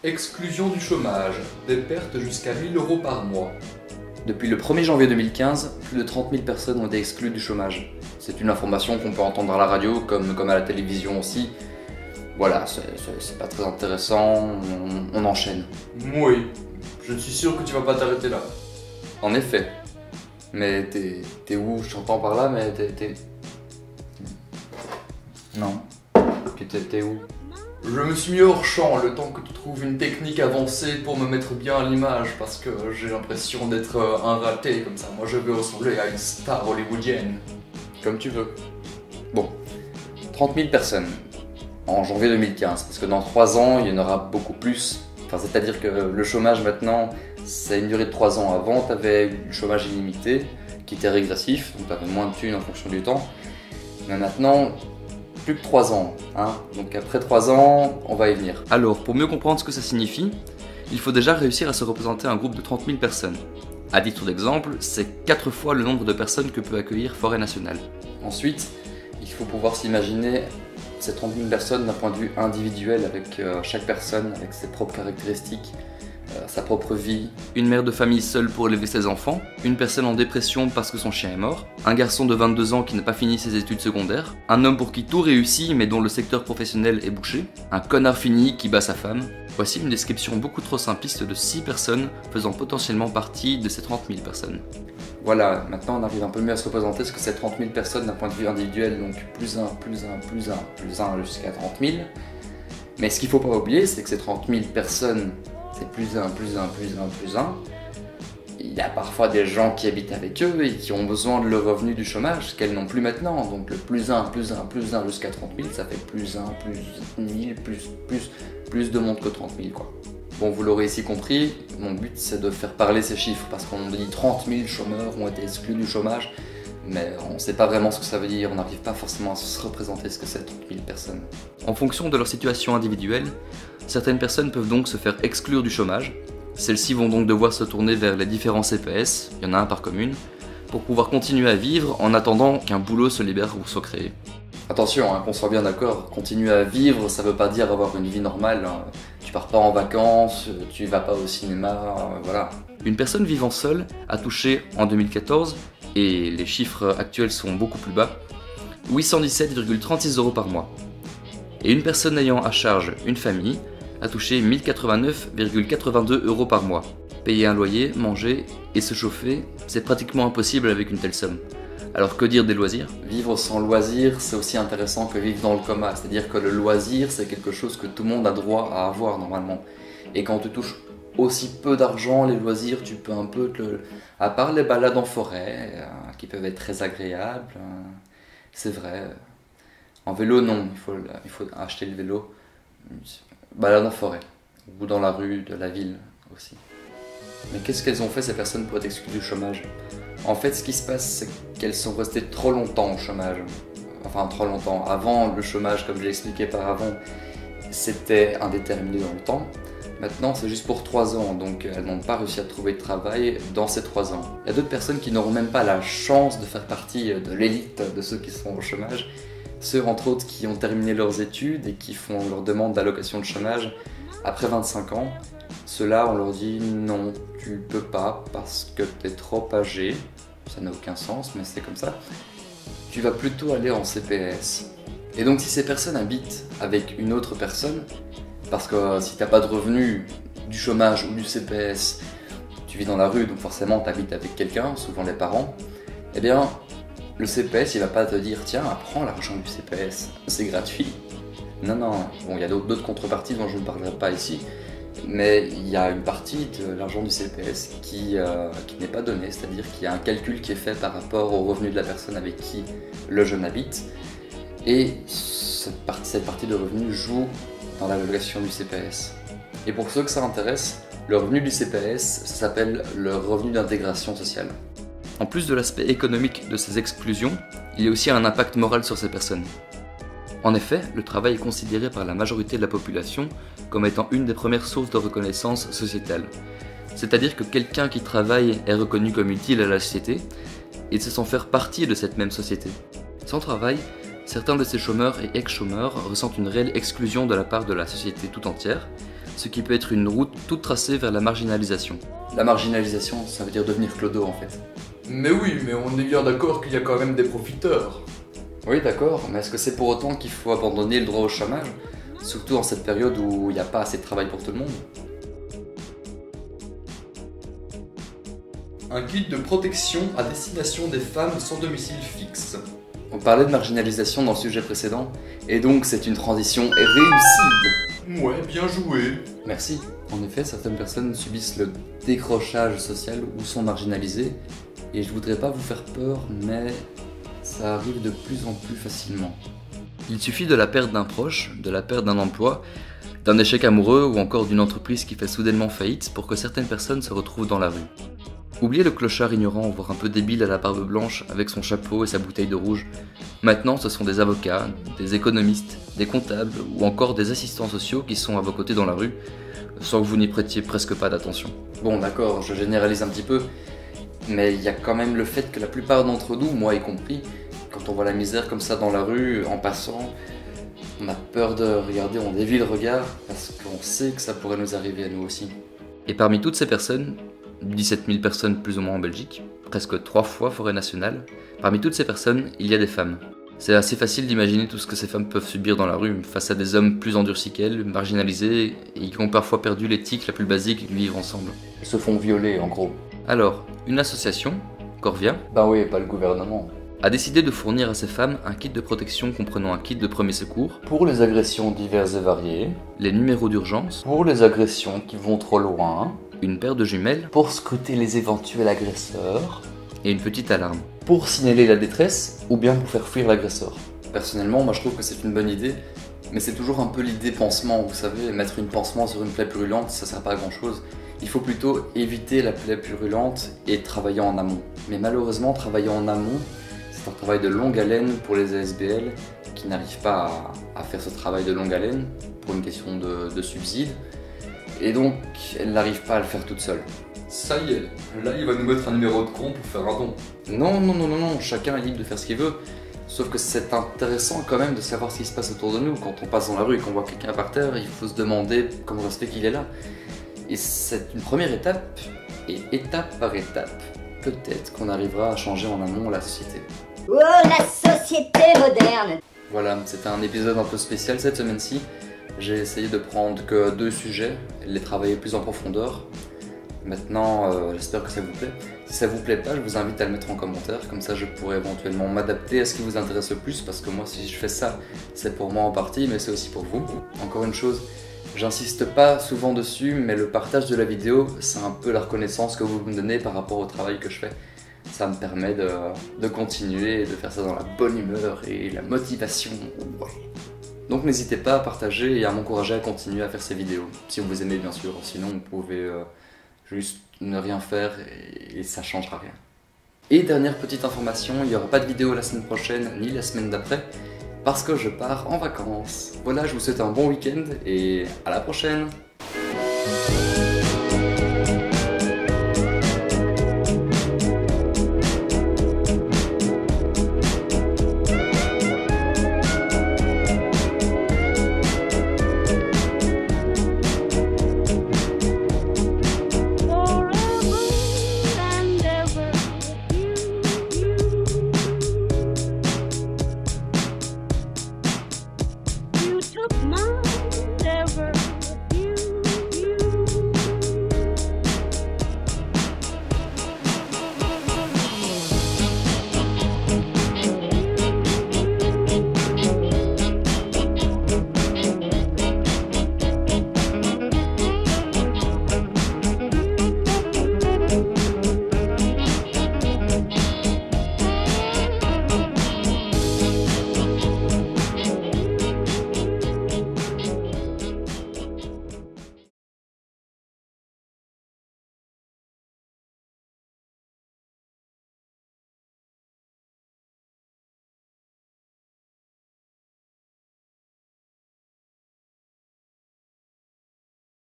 Exclusion du chômage, des pertes jusqu'à 1 000 € par mois. Depuis le 1er janvier 2015, plus de 30 000 personnes ont été exclues du chômage. C'est une information qu'on peut entendre à la radio comme à la télévision aussi. Voilà, c'est pas très intéressant, on enchaîne. Oui, je suis sûr que tu vas pas t'arrêter là. En effet. Mais t'es où? Je t'entends par là, mais t'es... Non. Puis t'es où? Je me suis mis hors champ le temps que tu trouves une technique avancée pour me mettre bien à l'image parce que j'ai l'impression d'être un raté comme ça. Moi je veux ressembler à une star hollywoodienne. Comme tu veux. Bon, 30 000 personnes en janvier 2015, parce que dans 3 ans, il y en aura beaucoup plus. Enfin, c'est-à-dire que le chômage maintenant, c'est une durée de 3 ans. Avant, tu avais du chômage illimité, qui était régressif, donc tu avais moins de thunes en fonction du temps. Mais maintenant, plus que 3 ans. Hein. Donc après 3 ans, on va y venir. Alors, pour mieux comprendre ce que ça signifie, il faut déjà réussir à se représenter un groupe de 30 000 personnes. À titre d'exemple, c'est 4 fois le nombre de personnes que peut accueillir Forêt Nationale. Ensuite, il faut pouvoir s'imaginer ces 30 000 personnes d'un point de vue individuel, avec chaque personne, avec ses propres caractéristiques, sa propre vie. Une mère de famille seule pour élever ses enfants, une personne en dépression parce que son chien est mort, un garçon de 22 ans qui n'a pas fini ses études secondaires, un homme pour qui tout réussit mais dont le secteur professionnel est bouché, un connard fini qui bat sa femme. Voici une description beaucoup trop simpliste de 6 personnes faisant potentiellement partie de ces 30 000 personnes. Voilà, maintenant on arrive un peu mieux à se représenter ce que c'est 30 000 personnes d'un point de vue individuel, donc plus 1, plus 1, plus 1, plus 1 jusqu'à 30 000. Mais ce qu'il ne faut pas oublier, c'est que ces 30 000 personnes, c'est plus 1, plus 1, plus 1, plus 1. Il y a parfois des gens qui habitent avec eux et qui ont besoin de leur revenu du chômage, qu'elles n'ont plus maintenant. Donc le plus 1, plus 1, plus 1 jusqu'à 30 000, ça fait plus 1, plus 1000, plus de monde que 30 000 quoi. Bon, vous l'aurez ici compris, mon but c'est de faire parler ces chiffres parce qu'on dit 30 000 chômeurs ont été exclus du chômage, mais on ne sait pas vraiment ce que ça veut dire, on n'arrive pas forcément à se représenter ce que c'est 30 000 personnes. En fonction de leur situation individuelle, certaines personnes peuvent donc se faire exclure du chômage. Celles-ci vont donc devoir se tourner vers les différents CPS, il y en a un par commune, pour pouvoir continuer à vivre en attendant qu'un boulot se libère ou soit créé. Attention, hein, qu'on soit bien d'accord, continuer à vivre, ça veut pas dire avoir une vie normale. Hein. Tu pars pas en vacances, tu vas pas au cinéma, voilà. Une personne vivant seule a touché en 2014, et les chiffres actuels sont beaucoup plus bas, 817,36 € par mois. Et une personne ayant à charge une famille a touché 1089,82 € par mois. Payer un loyer, manger et se chauffer, c'est pratiquement impossible avec une telle somme. Alors que dire des loisirs? Vivre sans loisir, c'est aussi intéressant que vivre dans le coma. C'est-à-dire que le loisir, c'est quelque chose que tout le monde a droit à avoir normalement. Et quand tu touches aussi peu d'argent, les loisirs, tu peux un peu à part les balades en forêt, qui peuvent être très agréables, c'est vrai. En vélo, non, il faut acheter le vélo. Balade en forêt, ou dans la rue de la ville aussi. Mais qu'est-ce qu'elles ont fait ces personnes pour être exclues du chômage? En fait, ce qui se passe, c'est qu'elles sont restées trop longtemps au chômage. Enfin, trop longtemps. Avant, le chômage, comme j'ai expliqué par avant, c'était indéterminé dans le temps. Maintenant, c'est juste pour 3 ans, donc elles n'ont pas réussi à trouver de travail dans ces 3 ans. Il y a d'autres personnes qui n'auront même pas la chance de faire partie de l'élite de ceux qui sont au chômage. Ceux, entre autres, qui ont terminé leurs études et qui font leur demande d'allocation de chômage après 25 ans. Ceux-là, on leur dit non, tu peux pas parce que tu es trop âgé. Ça n'a aucun sens, mais c'est comme ça. Tu vas plutôt aller en CPS. Et donc, si ces personnes habitent avec une autre personne, parce que si tu n'as pas de revenus du chômage ou du CPS, tu vis dans la rue, donc forcément tu habites avec quelqu'un, souvent les parents, eh bien, le CPS, il va pas te dire tiens, prends l'argent du CPS, c'est gratuit. Non, non, bon, il y a d'autres contreparties dont je ne parlerai pas ici, mais il y a une partie de l'argent du CPS qui n'est pas donnée, c'est-à-dire qu'il y a un calcul qui est fait par rapport au revenu de la personne avec qui le jeune habite, et cette partie de revenu joue dans l'allocation du CPS. Et pour ceux que ça intéresse, le revenu du CPS, ça s'appelle le revenu d'intégration sociale. En plus de l'aspect économique de ces exclusions, il y a aussi un impact moral sur ces personnes. En effet, le travail est considéré par la majorité de la population comme étant une des premières sources de reconnaissance sociétale. C'est-à-dire que quelqu'un qui travaille est reconnu comme utile à la société et se sent faire partie de cette même société. Sans travail, certains de ces chômeurs et ex-chômeurs ressentent une réelle exclusion de la part de la société tout entière, ce qui peut être une route toute tracée vers la marginalisation. La marginalisation, ça veut dire devenir clodo en fait. Mais oui, mais on est bien d'accord qu'il y a quand même des profiteurs. Oui d'accord, mais est-ce que c'est pour autant qu'il faut abandonner le droit au chômage? Surtout en cette période où il n'y a pas assez de travail pour tout le monde. Un kit de protection à destination des femmes sans domicile fixe. On parlait de marginalisation dans le sujet précédent, et donc c'est une transition réussie. Ouais, bien joué. Merci. En effet, certaines personnes subissent le décrochage social ou sont marginalisées, et je voudrais pas vous faire peur, mais ça arrive de plus en plus facilement. Il suffit de la perte d'un proche, de la perte d'un emploi, d'un échec amoureux ou encore d'une entreprise qui fait soudainement faillite pour que certaines personnes se retrouvent dans la rue. Oubliez le clochard ignorant, voire un peu débile à la barbe blanche avec son chapeau et sa bouteille de rouge. Maintenant, ce sont des avocats, des économistes, des comptables ou encore des assistants sociaux qui sont à vos côtés dans la rue, sans que vous n'y prêtiez presque pas d'attention. Bon d'accord, je généralise un petit peu, mais il y a quand même le fait que la plupart d'entre nous, moi y compris, quand on voit la misère comme ça dans la rue, en passant, on a peur de regarder, on dévie le regard, parce qu'on sait que ça pourrait nous arriver à nous aussi. Et parmi toutes ces personnes, 17 000 personnes plus ou moins en Belgique, presque 3 fois forêt nationale, parmi toutes ces personnes, il y a des femmes. C'est assez facile d'imaginer tout ce que ces femmes peuvent subir dans la rue face à des hommes plus endurcis qu'elles, marginalisés, et qui ont parfois perdu l'éthique la plus basique du vivre ensemble. Ils se font violer en gros. Alors, une association, Corvia, Bah oui, pas le gouvernement. a décidé de fournir à ces femmes un kit de protection comprenant un kit de premier secours, Pour les agressions diverses et variées, les numéros d'urgence, pour les agressions qui vont trop loin, une paire de jumelles pour scruter les éventuels agresseurs, et une petite alarme. pour signaler la détresse ou bien pour faire fuir l'agresseur. Personnellement, moi je trouve que c'est une bonne idée, mais c'est toujours un peu l'idée pansement, vous savez, mettre une pansement sur une plaie purulente, ça sert pas à grand chose. Il faut plutôt éviter la plaie purulente et travailler en amont. Mais malheureusement, travailler en amont, c'est un travail de longue haleine pour les ASBL qui n'arrivent pas à faire ce travail de longue haleine pour une question de subside. Et donc, elles n'arrivent pas à le faire toutes seules. Ça y est, là il va nous mettre un numéro de compte pour faire un don. Non, chacun est libre de faire ce qu'il veut. Sauf que c'est intéressant quand même de savoir ce qui se passe autour de nous. Quand on passe dans la rue et qu'on voit quelqu'un par terre, il faut se demander comment ça se fait qu'il est là. Et c'est une première étape, et étape par étape, peut-être qu'on arrivera à changer en amont la société. Oh, la société moderne! Voilà, c'était un épisode un peu spécial cette semaine-ci. J'ai essayé de prendre que 2 sujets et de les travailler plus en profondeur. Maintenant, j'espère que ça vous plaît. Si ça vous plaît pas, je vous invite à le mettre en commentaire, comme ça je pourrais éventuellement m'adapter à ce qui vous intéresse le plus, parce que moi si je fais ça, c'est pour moi en partie, mais c'est aussi pour vous. Encore une chose, j'insiste pas souvent dessus, mais le partage de la vidéo, c'est un peu la reconnaissance que vous me donnez par rapport au travail que je fais. Ça me permet de continuer et de faire ça dans la bonne humeur et la motivation. Ouais. Donc n'hésitez pas à partager et à m'encourager à continuer à faire ces vidéos, si vous aimez bien sûr, sinon vous pouvez juste ne rien faire et ça changera rien. Et dernière petite information, il n'y aura pas de vidéo la semaine prochaine ni la semaine d'après, parce que je pars en vacances. Voilà, je vous souhaite un bon week-end et à la prochaine.